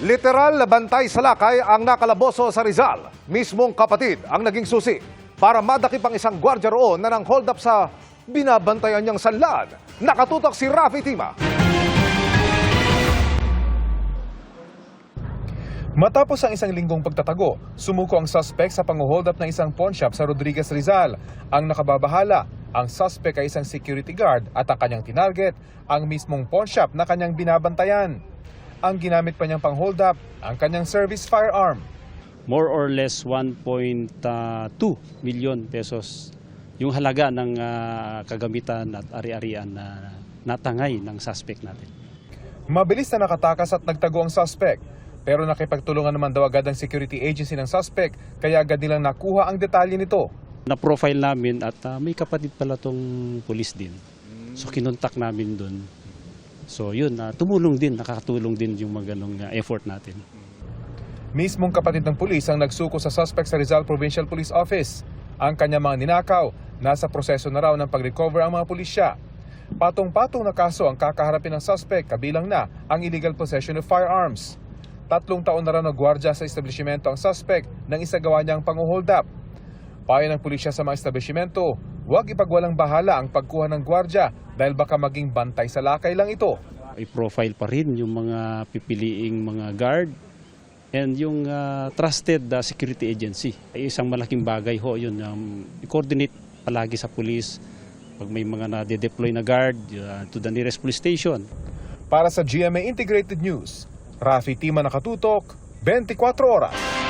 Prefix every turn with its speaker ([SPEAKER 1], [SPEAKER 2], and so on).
[SPEAKER 1] Literal na bantay sa lakay ang nakalaboso sa Rizal. Mismong kapatid ang naging susi para madakip ang isang gwardiya roon na nang hold up sa binabantayan niyang sanlad. Nakatutok si Rafi Tima.
[SPEAKER 2] Matapos ang isang linggong pagtatago, sumuko ang suspect sa pang-hold up ng isang pawn shop sa Rodriguez, Rizal. Ang nakababahala, ang suspect ay isang security guard at ang kanyang tinarget, ang mismong pawn shop na kanyang binabantayan. Ang ginamit pa niyang pang-hold up, ang kanyang service firearm.
[SPEAKER 3] More or less 1.2 million pesos yung halaga ng kagamitan at ari-arian na natangay ng suspect natin.
[SPEAKER 2] Mabilis na nakatakas at nagtago ang suspect. Pero nakipagtulungan naman daw agad ang security agency ng suspect, kaya agad nilang nakuha ang detalye nito.
[SPEAKER 3] Na-profile namin at may kapatid pala tong pulis din. So kinontak namin doon. So yun, tumulong din, nakakatulong din yung mga effort natin.
[SPEAKER 2] Mismong kapatid ng pulis ang nagsuko sa suspect sa Rizal Provincial Police Office. Ang kanyang mga ninakaw, nasa proseso na raw ng pag-recover ang mga pulisya. Patong-patong na kaso ang kakaharapin ng suspect, kabilang na ang illegal possession of firearms. 3 taon na raw nagwardya sa establishmento ang suspect nang isagawa niyang pang-hold up. Payo ng pulisya sa mga establishmento, huwag ipagwalang bahala ang pagkuha ng gwardya dahil baka maging bantay sa lakay lang ito.
[SPEAKER 3] I-profile pa rin yung mga pipiliing mga guard and yung trusted security agency. Ay isang malaking bagay ho yun. I-coordinate palagi sa police pag may mga na-deploy na guard to the nearest police station.
[SPEAKER 2] Para sa GMA Integrated News, Rafi Tima, nakatutok, 24 oras.